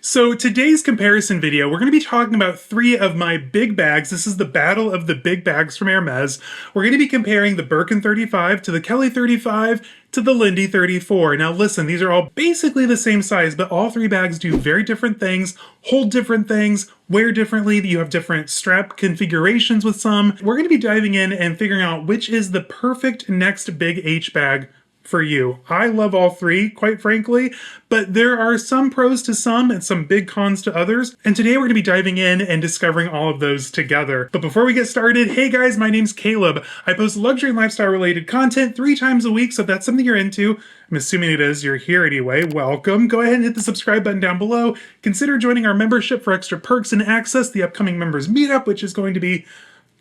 So today's comparison video, we're going to be talking about three of my big bags. This is the battle of the big bags from Hermes. We're going to be comparing the Birkin 35 to the Kelly 35 to the Lindy 34. Now listen, these are all basically the same size, but all three bags do very different things, hold different things, wear differently. You have different strap configurations with some. We're going to be diving in and figuring out which is the perfect next big H bag for you. I love all three, quite frankly, but there are some pros to some and some big cons to others. And today we're going to be diving in and discovering all of those together. But before we get started, hey guys, my name's Caleb. I post luxury and lifestyle related content 3 times a week. So if that's something you're into, I'm assuming it is, you're here anyway, welcome. Go ahead and hit the subscribe button down below. Consider joining our membership for extra perks and access the upcoming members meetup, which is going to be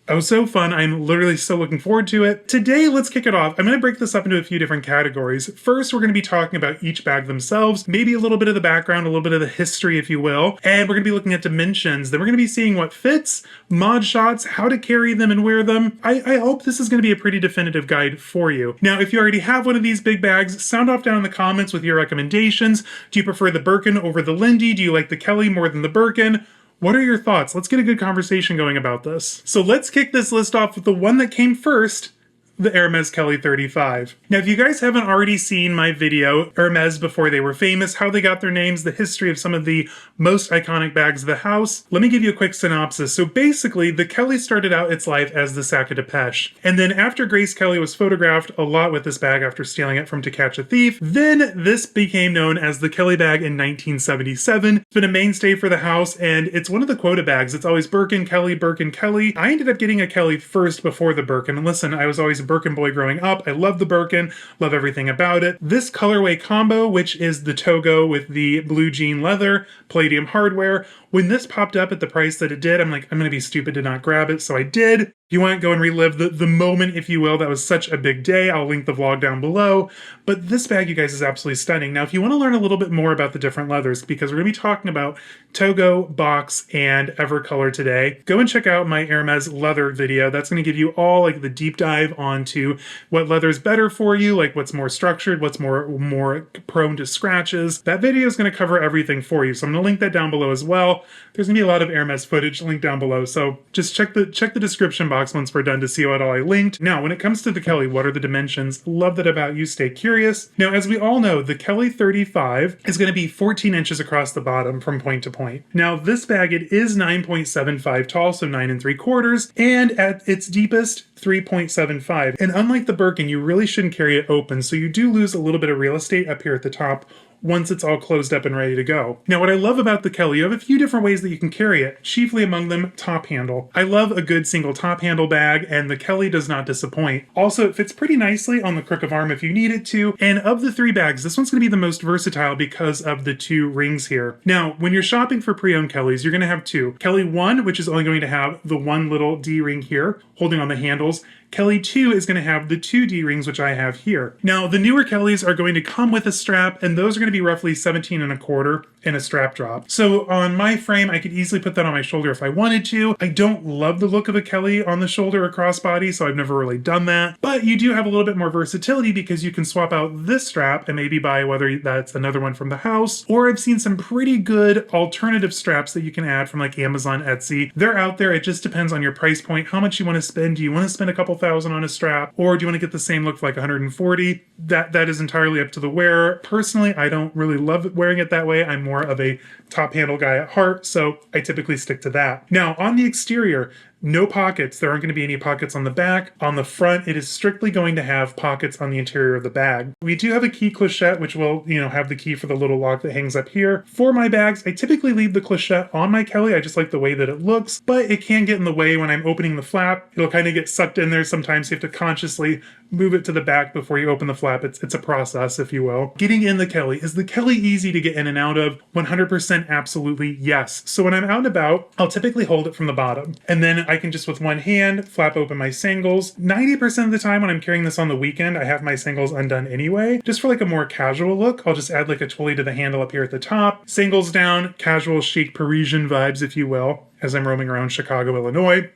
oh, so fun. I'm literally so looking forward to it. Today, let's kick it off. I'm going to break this up into a few different categories. First, we're going to be talking about each bag themselves, maybe a little bit of the background, a little bit of the history, if you will. And we're going to be looking at dimensions. Then we're going to be seeing what fits, mod shots, how to carry them and wear them. I hope this is going to be a pretty definitive guide for you. Now, if you already have one of these big bags, sound off down in the comments with your recommendations. Do you prefer the Birkin over the Lindy? Do you like the Kelly more than the Birkin? What are your thoughts? Let's get a good conversation going about this. So let's kick this list off with the one that came first, the Hermes Kelly 35. Now, if you guys haven't already seen my video, Hermes Before They Were Famous, how they got their names, the history of some of the most iconic bags of the house, let me give you a quick synopsis. So basically, the Kelly started out its life as the Sac à Dépêche. And then after Grace Kelly was photographed a lot with this bag after stealing it from To Catch a Thief, then this became known as the Kelly bag in 1977. It's been a mainstay for the house, and it's one of the quota bags. It's always Birkin, Kelly, Birkin, Kelly. I ended up getting a Kelly first before the Birkin. And listen, I was always a Birkin boy growing up. I love the Birkin, love everything about it. This colorway combo, which is the Togo with the blue jean leather, palladium hardware, when this popped up at the price that it did, I'm like, I'm going to be stupid to not grab it. So I did. If you want to go and relive the moment, if you will, that was such a big day, I'll link the vlog down below. But this bag, you guys, is absolutely stunning. Now, if you want to learn a little bit more about the different leathers, because we're going to be talking about Togo, Box, and Evercolor today, go and check out my Hermes leather video. That's going to give you all like the deep dive onto what leather is better for you, like what's more structured, what's more prone to scratches. That video is going to cover everything for you. So I'm going to link that down below as well. There's going to be a lot of Hermes footage linked down below. So just check the description box once we're done to see what all I linked. Now, when it comes to the Kelly, what are the dimensions? Love that about you. Stay curious. Now, as we all know, the Kelly 35 is going to be 14 inches across the bottom from point to point. Now, this bag, it is 9.75 tall, so 9 3/4, and at its deepest, 3.75. And unlike the Birkin, you really shouldn't carry it open, so you do lose a little bit of real estate up here at the top once it's all closed up and ready to go. Now, what I love about the Kelly, you have a few different ways that you can carry it, chiefly among them top handle. I love a good single top handle bag, and the Kelly does not disappoint. Also, it fits pretty nicely on the crook of arm if you need it to, and of the 3 bags, this one's going to be the most versatile because of the 2 rings here. Now, when you're shopping for pre-owned Kellys, you're going to have 2. Kelly 1, which is only going to have the 1 little D ring here, holding on the handles. Kelly 2 is going to have the 2 D-rings, which I have here. Now, the newer Kellys are going to come with a strap, and those are going to be roughly 17 1/4 and a strap drop. So on my frame, I could easily put that on my shoulder if I wanted to. I don't love the look of a Kelly on the shoulder or crossbody, so I've never really done that. But you do have a little bit more versatility because you can swap out this strap and maybe buy whether that's another one from the house, or I've seen some pretty good alternative straps that you can add from like Amazon, Etsy. They're out there. It just depends on your price point, how much you want to spend. Do you want to spend a couple $1,000 on a strap, or do you want to get the same look for like 140? That is entirely up to the wearer. Personally, I don't really love wearing it that way. I'm more of a top handle guy at heart, so I typically stick to that. Now, on the exterior, no pockets. There aren't going to be any pockets on the back. On the front, it is strictly going to have pockets on the interior of the bag. We do have a key clochette, which will, have the key for the little lock that hangs up here. For my bags, I typically leave the clochette on my Kelly. I just like the way that it looks, but it can get in the way when I'm opening the flap. It'll kind of get sucked in there. Sometimes you have to consciously move it to the back before you open the flap. It's a process, if you will. Getting in the Kelly. Is the Kelly easy to get in and out of? 100% absolutely yes. So when I'm out and about, I'll typically hold it from the bottom, and then I can just with one hand flap open my sangles. 90% of the time when I'm carrying this on the weekend, I have my sangles undone anyway. Just for like a more casual look, I'll just add like a twilly to the handle up here at the top. Sangles down, casual chic Parisian vibes, if you will, as I'm roaming around Chicago, Illinois.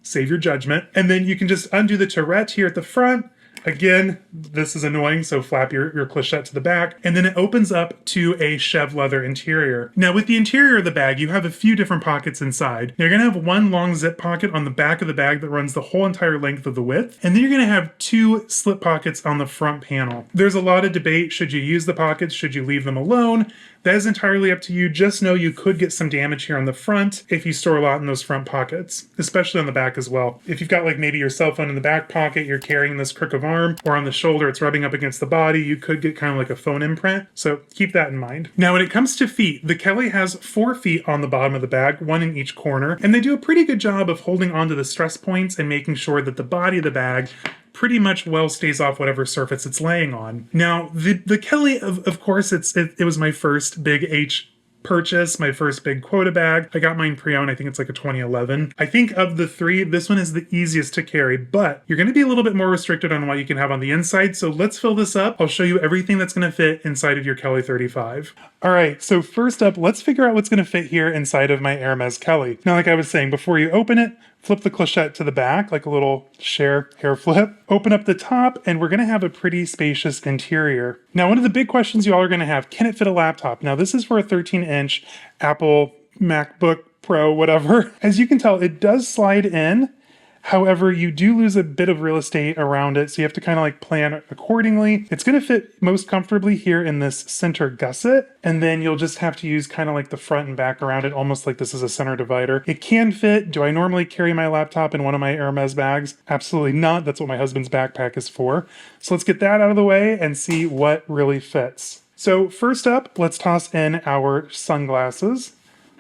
Save your judgment. And then you can just undo the tourette here at the front. Again, this is annoying, so flap your clochette to the back. And then it opens up to a chev leather interior. Now, with the interior of the bag, you have a few different pockets inside. Now, you're gonna have one long zip pocket on the back of the bag that runs the whole entire length of the width. And then you're gonna have two slip pockets on the front panel. There's a lot of debate. Should you use the pockets? Should you leave them alone? That is entirely up to you. Just know you could get some damage here on the front if you store a lot in those front pockets, especially on the back as well. If you've got like maybe your cell phone in the back pocket, you're carrying this crook of arm, or on the shoulder, it's rubbing up against the body, you could get kind of like a phone imprint. So keep that in mind. Now, when it comes to feet, the Kelly has 4 feet on the bottom of the bag, 1 in each corner, and they do a pretty good job of holding onto the stress points and making sure that the body of the bag pretty much well stays off whatever surface it's laying on. Now, the Kelly, of course, it was my first big H purchase, my first big quota bag. I got mine pre-owned. I think it's like a 2011. I think of the 3, this one is the easiest to carry, but you're going to be a little bit more restricted on what you can have on the inside. So let's fill this up. I'll show you everything that's going to fit inside of your Kelly 35. All right, so first up, let's figure out what's going to fit here inside of my Hermes Kelly. Now, like I was saying, before you open it, flip the clochette to the back, like a little hair flip. Open up the top, and we're going to have a pretty spacious interior. Now, one of the big questions you all are going to have, can it fit a laptop? Now, this is for a 13-inch Apple MacBook Pro, whatever. As you can tell, it does slide in. However, you do lose a bit of real estate around it, so you have to kind of like plan accordingly. It's going to fit most comfortably here in this center gusset, and then you'll just have to use kind of like the front and back around it, almost like this is a center divider. It can fit. Do I normally carry my laptop in one of my Hermes bags? Absolutely not. That's what my husband's backpack is for. So let's get that out of the way and see what really fits. So first up, let's toss in our sunglasses.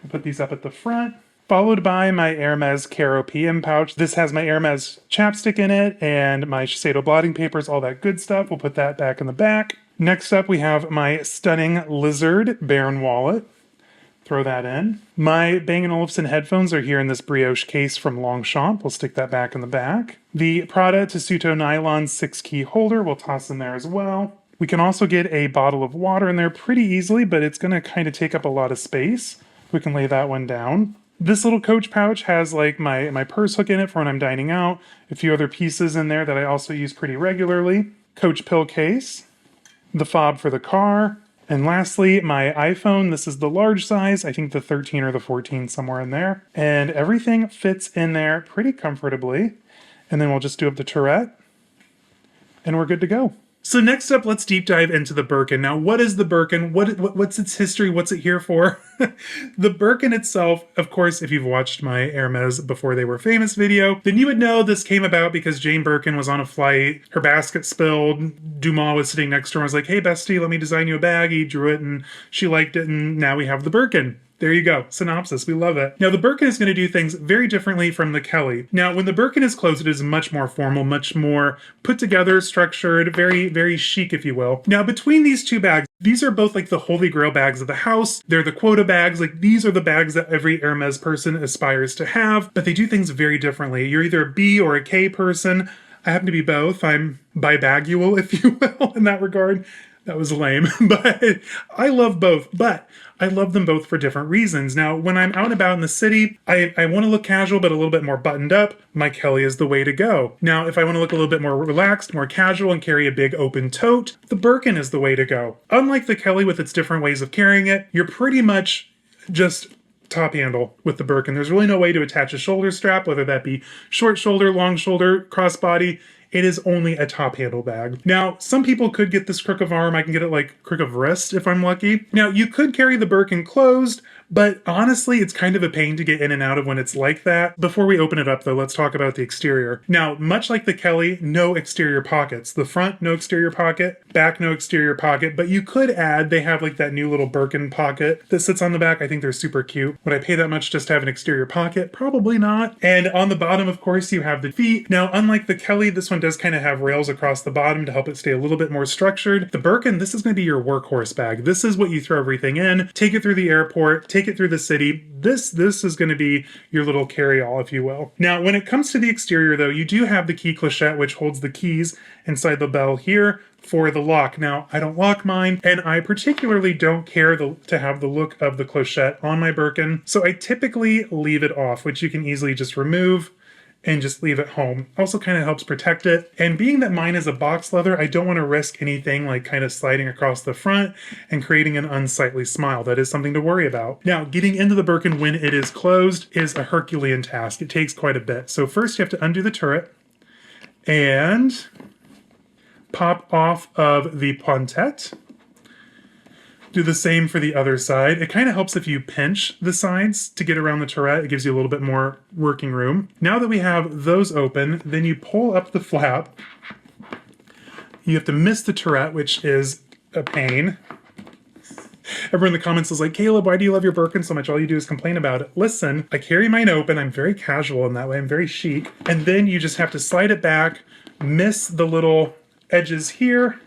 I'll put these up at the front, followed by my Hermes Caro PM pouch. This has my Hermes chapstick in it and my Shiseido blotting papers, all that good stuff. We'll put that back in the back. Next up, we have my stunning Lizard Baron wallet. Throw that in. My Bang & Olufsen headphones are here in this brioche case from Longchamp. We'll stick that back in the back. The Prada Tessuto Nylon 6-key holder we'll toss in there as well. We can also get a bottle of water in there pretty easily, but it's going to kind of take up a lot of space. We can lay that one down. This little Coach pouch has like my purse hook in it for when I'm dining out. A few other pieces in there that I also use pretty regularly. Coach pill case. The fob for the car. And lastly, my iPhone. This is the large size. I think the 13 or the 14, somewhere in there. And everything fits in there pretty comfortably. And then we'll just do up the turret. And we're good to go. So next up, let's deep dive into the Birkin. Now, what is the Birkin? What's its history? What's it here for? The Birkin itself, of course, if you've watched my Hermes Before They Were Famous video, then you would know this came about because Jane Birkin was on a flight, her basket spilled, Dumas was sitting next to her and was like, hey, bestie, let me design you a bag. He drew it and she liked it, and now we have the Birkin. There you go. Synopsis. We love it. Now, the Birkin is going to do things very differently from the Kelly. Now, when the Birkin is closed, it is much more formal, much more put together, structured, very, very chic, if you will. Now, between these two bags, these are both like the holy grail bags of the house. They're the quota bags. Like, these are the bags that every Hermes person aspires to have, but they do things very differently. You're either a B or a K person. I happen to be both. I'm bibagual, if you will, in that regard. That was lame, but I love both, but I love them both for different reasons. Now, when I'm out and about in the city, I want to look casual, but a little bit more buttoned up. My Kelly is the way to go. Now, if I want to look a little bit more relaxed, more casual, and carry a big open tote, the Birkin is the way to go. Unlike the Kelly with its different ways of carrying it, you're pretty much just top handle with the Birkin. There's really no way to attach a shoulder strap, whether that be short shoulder, long shoulder, crossbody. It is only a top handle bag. Now, some people could get this crook of arm. I can get it like crook of wrist if I'm lucky. Now, you could carry the Birkin closed, but honestly, it's kind of a pain to get in and out of when it's like that. Before we open it up though, let's talk about the exterior. Now, much like the Kelly, no exterior pockets. The front, no exterior pocket. Back, no exterior pocket. But you could add, they have like that new little Birkin pocket that sits on the back. I think they're super cute. Would I pay that much just to have an exterior pocket? Probably not. And on the bottom, of course, you have the feet. Now, unlike the Kelly, this one does kind of have rails across the bottom to help it stay a little bit more structured. The Birkin, this is going to be your workhorse bag. This is what you throw everything in. Take it through the airport, take it through the city. This is going to be your little carry-all, if you will. Now, when it comes to the exterior, though, you do have the key clochette, which holds the keys inside the bell here for the lock. Now, I don't lock mine, and I particularly don't care to have the look of the clochette on my Birkin, so I typically leave it off, which you can easily just remove and just leave it home. Also kind of helps protect it. And being that mine is a box leather, I don't want to risk anything like kind of sliding across the front and creating an unsightly smile. That is something to worry about. Now, getting into the Birkin when it is closed is a Herculean task. It takes quite a bit. So first you have to undo the turret and pop off of the pointet. Do the same for the other side. It kind of helps if you pinch the sides to get around the turret. It gives you a little bit more working room. Now that we have those open, then you pull up the flap. You have to miss the turret, which is a pain. Everyone in the comments is like, Caleb, why do you love your Birkin so much? All you do is complain about it. Listen, I carry mine open. I'm very casual in that way. I'm very chic. And then you just have to slide it back, miss the little edges here.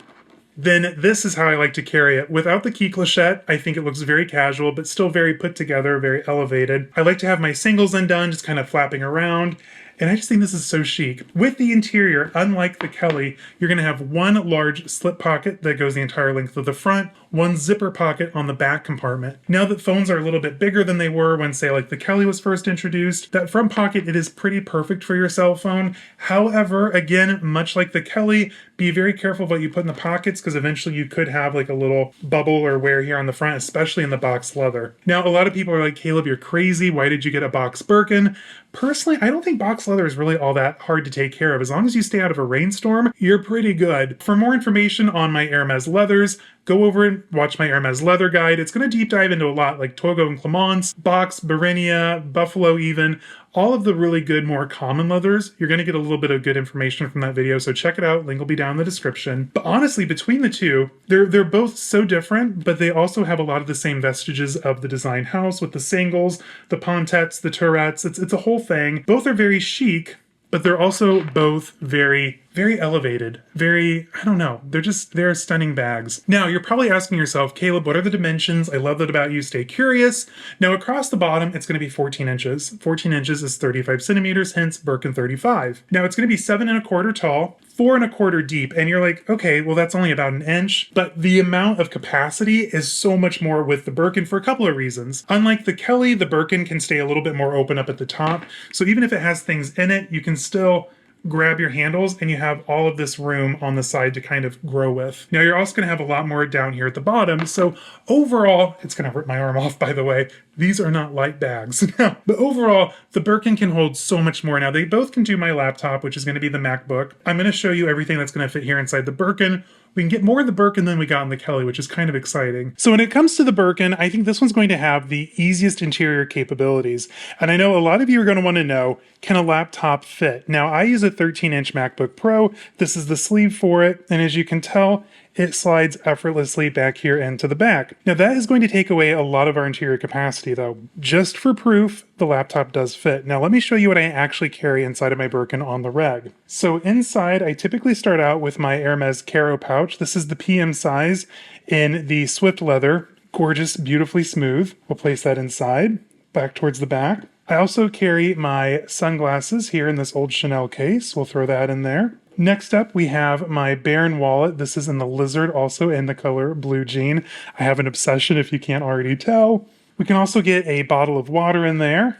Then this is how I like to carry it. Without the key clochette, I think it looks very casual, but still very put together, very elevated. I like to have my singles undone, just kind of flapping around. And I just think this is so chic. With the interior, unlike the Kelly, you're going to have one large slip pocket that goes the entire length of the front, one zipper pocket on the back compartment. Now that phones are a little bit bigger than they were when, say, like the Kelly was first introduced, that front pocket, it is pretty perfect for your cell phone. However, again, much like the Kelly, be very careful of what you put in the pockets because eventually you could have like a little bubble or wear here on the front, especially in the box leather. Now, a lot of people are like, Caleb, you're crazy. Why did you get a box Birkin? Personally, I don't think box leather is really all that hard to take care of. As long as you stay out of a rainstorm, you're pretty good. For more information on my Hermes leathers, go over and watch my Hermes leather guide. It's going to deep dive into a lot like Togo and Clemence, Box, Barinia, Buffalo even. All of the really good, more common leathers, you're going to get a little bit of good information from that video, so check it out. Link will be down in the description. But honestly, between the two, they're both so different, but they also have a lot of the same vestiges of the design house with the sangles, the pointets, the turrets. It's a whole thing. Both are very chic, but they're also both very, very elevated. Very, I don't know, they're stunning bags. Now, you're probably asking yourself, Caleb, what are the dimensions? I love that about you, stay curious. Now, across the bottom, it's gonna be 14 inches. 14 inches is 35 centimeters, hence Birkin 35. Now, it's gonna be 7¼ tall, 4¼ deep, and you're like, okay, well, that's only about an inch, but the amount of capacity is so much more with the Birkin for a couple of reasons. Unlike the Kelly, the Birkin can stay a little bit more open up at the top, so even if it has things in it, you can still grab your handles and you have all of this room on the side to kind of grow with. Now you're also going to have a lot more down here at the bottom. So overall, it's going to rip my arm off, by the way. These are not light bags. But overall, the Birkin can hold so much more. Now they both can do my laptop, which is going to be the MacBook. I'm going to show you everything that's going to fit here inside the Birkin. We can get more in the Birkin than we got in the Kelly, which is kind of exciting. So when it comes to the Birkin, I think this one's going to have the easiest interior capabilities. And I know a lot of you are going to want to know, can a laptop fit? Now, I use a 13-inch MacBook Pro. This is the sleeve for it. And as you can tell, it slides effortlessly back here into the back. Now that is going to take away a lot of our interior capacity though. Just for proof, the laptop does fit. Now let me show you what I actually carry inside of my Birkin on the reg. So inside, I typically start out with my Hermes Caro pouch. This is the PM size in the Swift leather. Gorgeous, beautifully smooth. We'll place that inside, back towards the back. I also carry my sunglasses here in this old Chanel case. We'll throw that in there. Next up, we have my Baron wallet. This is in the lizard, also in the color blue jean. I have an obsession if you can't already tell. We can also get a bottle of water in there,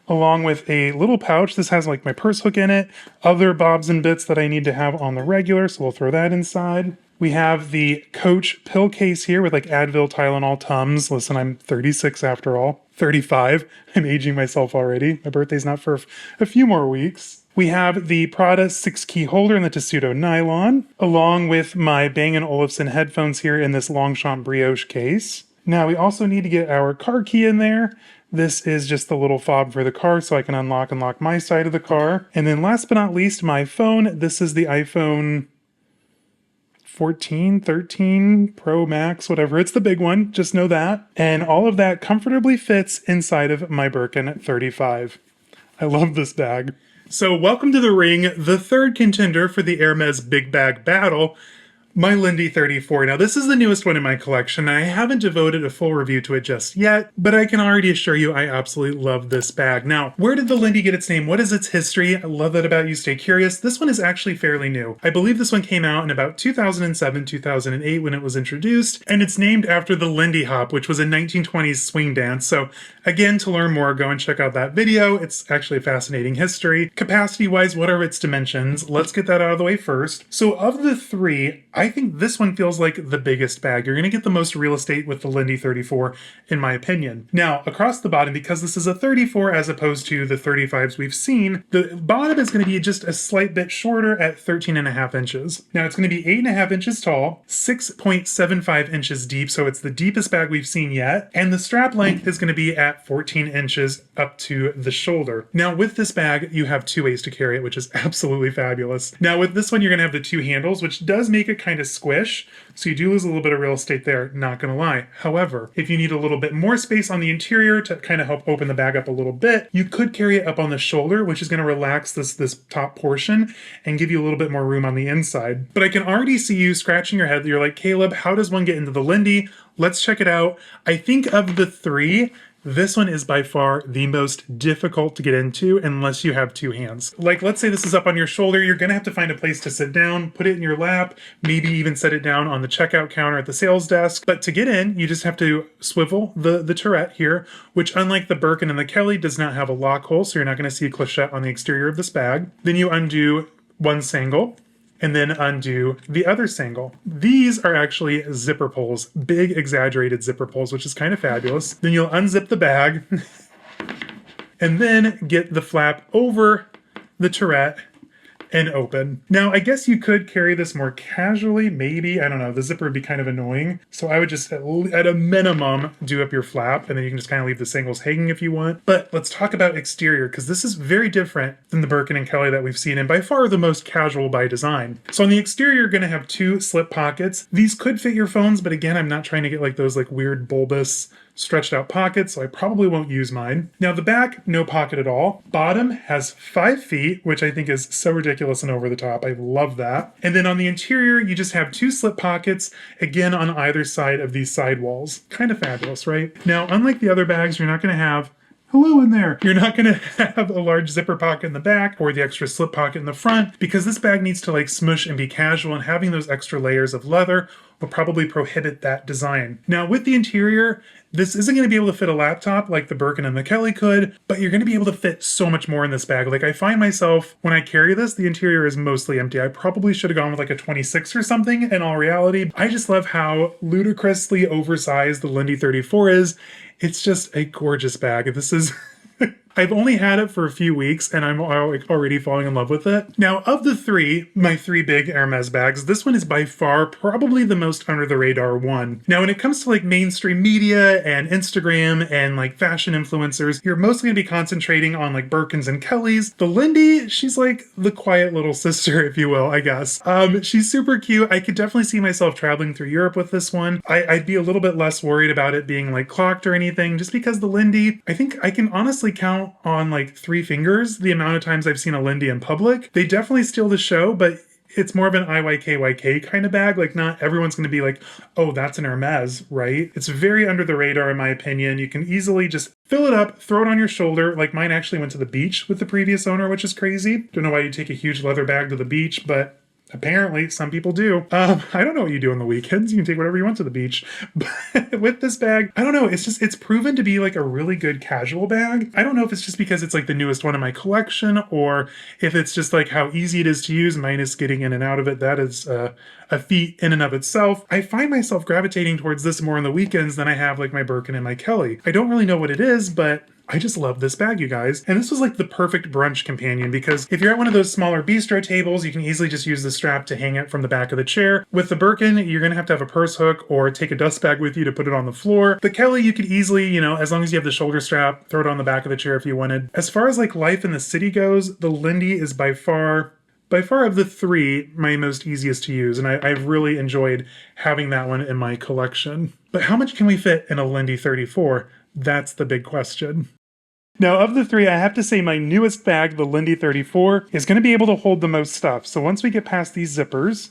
along with a little pouch. This has like my purse hook in it, other bobs and bits that I need to have on the regular, so we'll throw that inside. We have the Coach pill case here with like Advil, Tylenol, Tums. Listen, I'm 36 after all. 35. I'm aging myself already. My birthday's not for a few more weeks. We have the Prada 6-key holder in the Tessuto nylon, along with my Bang & Olufsen headphones here in this Longchamp brioche case. Now we also need to get our car key in there. This is just the little fob for the car so I can unlock and lock my side of the car. And then last but not least, my phone. This is the iPhone 14, 13, Pro Max, whatever. It's the big one, just know that. And all of that comfortably fits inside of my Birkin 35. I love this bag. So welcome to the ring, the third contender for the Hermes Big Bag Battle. My Lindy 34. Now, this is the newest one in my collection, and I haven't devoted a full review to it just yet, but I can already assure you I absolutely love this bag. Now, where did the Lindy get its name? What is its history? I love that about you. Stay curious. This one is actually fairly new. I believe this one came out in about 2007, 2008 when it was introduced, and it's named after the Lindy Hop, which was a 1920s swing dance. So, again, to learn more, go and check out that video. It's actually a fascinating history. Capacity-wise, what are its dimensions? Let's get that out of the way first. So, of the three, I think this one feels like the biggest bag. You're going to get the most real estate with the Lindy 34, in my opinion. Now, across the bottom, because this is a 34 as opposed to the 35s we've seen, the bottom is going to be just a slight bit shorter at 13.5 inches. Now, it's going to be 8.5 inches tall, 6.75 inches deep, so it's the deepest bag we've seen yet, and the strap length is going to be at 14 inches up to the shoulder. Now, with this bag, you have two ways to carry it, which is absolutely fabulous. Now, with this one, you're going to have the two handles, which does make it kind of squish, so you do lose a little bit of real estate there, not gonna lie. However, if you need a little bit more space on the interior to kind of help open the bag up a little bit, you could carry it up on the shoulder, which is gonna relax this top portion and give you a little bit more room on the inside. But I can already see you scratching your head. You're like, Caleb, how does one get into the Lindy? Let's check it out. I think of the three, this one is by far the most difficult to get into unless you have two hands. Like, let's say this is up on your shoulder, you're gonna have to find a place to sit down, put it in your lap, maybe even set it down on the checkout counter at the sales desk. But to get in, you just have to swivel the turret here, which unlike the Birkin and the Kelly, does not have a lock hole, so you're not gonna see a clochette on the exterior of this bag. Then you undo one sangle, and then undo the other sangle. These are actually zipper pulls, big exaggerated zipper pulls, which is kind of fabulous. Then you'll unzip the bag and then get the flap over the turret and open. Now, I guess you could carry this more casually, maybe. I don't know, the zipper would be kind of annoying. So I would just, at a minimum, do up your flap, and then you can just kind of leave the singles hanging if you want. But let's talk about exterior, because this is very different than the Birkin and Kelly that we've seen, and by far the most casual by design. So on the exterior, you're gonna have two slip pockets. These could fit your phones, but again, I'm not trying to get like those like weird bulbous stretched out pockets, so I probably won't use mine. Now the back, no pocket at all. Bottom has 5 feet, which I think is so ridiculous and over the top. I love that. And then on the interior, you just have two slip pockets, again on either side of these sidewalls. Kind of fabulous, right? Now, unlike the other bags, you're not gonna have hello in there. You're not gonna have a large zipper pocket in the back or the extra slip pocket in the front, because this bag needs to like smush and be casual, and having those extra layers of leather will probably prohibit that design. Now with the interior, this isn't going to be able to fit a laptop like the Birkin and the Kelly could, but you're going to be able to fit so much more in this bag. Like, I find myself, when I carry this, the interior is mostly empty. I probably should have gone with like a 26 or something in all reality. I just love how ludicrously oversized the Lindy 34 is. It's just a gorgeous bag. This is... I've only had it for a few weeks and I'm already falling in love with it. Now, of the three, my three big Hermes bags, this one is by far probably the most under the radar one. Now, when it comes to like mainstream media and Instagram and like fashion influencers, you're mostly gonna be concentrating on like Birkins and Kellys. The Lindy, she's like the quiet little sister, if you will, I guess. She's super cute. I could definitely see myself traveling through Europe with this one. I'd be a little bit less worried about it being like clocked or anything, just because the Lindy, I think I can honestly count on like 3 fingers the amount of times I've seen a Lindy in public. They definitely steal the show, but it's more of an IYKYK kind of bag. Like, not everyone's going to be like, oh, that's an Hermes, right? It's very under the radar, in my opinion. You can easily just fill it up, throw it on your shoulder. Like, mine actually went to the beach with the previous owner, which is crazy. Don't know why you take a huge leather bag to the beach, but apparently, some people do. I don't know what you do on the weekends. You can take whatever you want to the beach. But with this bag, I don't know. It's proven to be like a really good casual bag. I don't know if it's just because it's like the newest one in my collection, or if it's just like how easy it is to use, minus getting in and out of it. That is a feat in and of itself. I find myself gravitating towards this more on the weekends than I have like my Birkin and my Kelly. I don't really know what it is, but I just love this bag, you guys. And this was like the perfect brunch companion, because if you're at one of those smaller bistro tables, you can easily just use the strap to hang it from the back of the chair. With the Birkin, you're gonna have a purse hook or take a dust bag with you to put it on the floor. The Kelly, you could easily, you know, as long as you have the shoulder strap, throw it on the back of the chair if you wanted. As far as like life in the city goes, the Lindy is by far of the three, my most easiest to use, and I've really enjoyed having that one in my collection. But how much can we fit in a Lindy 34? That's the big question. Now, of the three, I have to say my newest bag, the Lindy 34, is going to be able to hold the most stuff. So once we get past these zippers,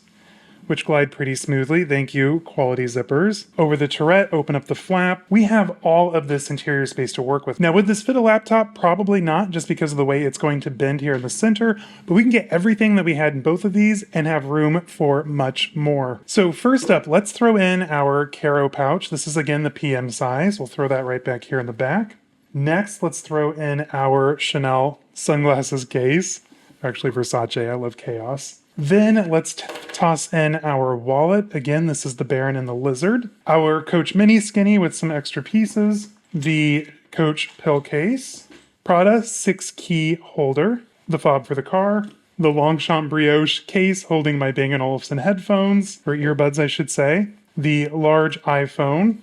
which glide pretty smoothly. Thank you, quality zippers. Over the turret, open up the flap. We have all of this interior space to work with. Now, would this fit a laptop? Probably not, just because of the way it's going to bend here in the center, but we can get everything that we had in both of these and have room for much more. So first up, let's throw in our Caro pouch. This is again the PM size. We'll throw that right back here in the back. Next, let's throw in our Chanel sunglasses case. Actually, Versace, I love chaos. Then let's toss in our wallet. Again, this is the Baron and the Lizard. Our Coach Mini Skinny with some extra pieces. The Coach pill case. Prada 6-key holder. The fob for the car. The Longchamp brioche case holding my Bang & Olufsen headphones, or earbuds I should say. The large iPhone.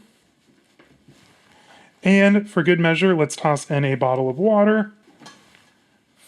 And for good measure, let's toss in a bottle of water.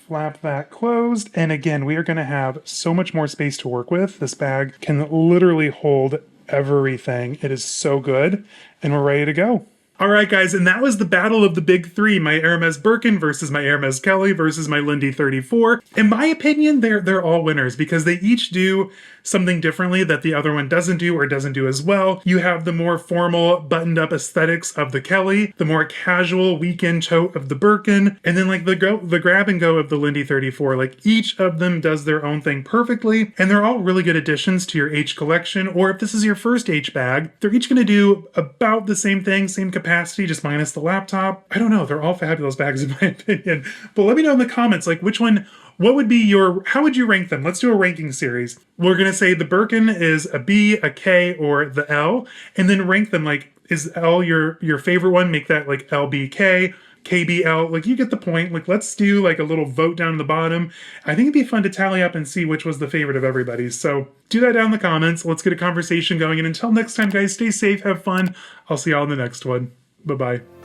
Flap that closed. And again, we are going to have so much more space to work with. This bag can literally hold everything. It is so good. And we're ready to go. All right, guys, and that was the battle of the big three, my Hermes Birkin versus my Hermes Kelly versus my Lindy 34. In my opinion, they're all winners because they each do something differently that the other one doesn't do or doesn't do as well. You have the more formal, buttoned-up aesthetics of the Kelly, the more casual weekend tote of the Birkin, and then like the grab and go of the Lindy 34. Like each of them does their own thing perfectly, and they're all really good additions to your H collection. Or if this is your first H bag, they're each going to do about the same thing, same capacity, just minus the laptop. I don't know. They're all fabulous bags in my opinion. But let me know in the comments, like which one, what would be your, how would you rank them? Let's do a ranking series. We're going to say the Birkin is a B, a K, or the L, and then rank them like, is L your favorite one? Make that like LBK, KBL, like you get the point. Like let's do like a little vote down in the bottom. I think it'd be fun to tally up and see which was the favorite of everybody's. So do that down in the comments. Let's get a conversation going. And until next time, guys, stay safe, have fun. I'll see y'all in the next one. Bye-bye.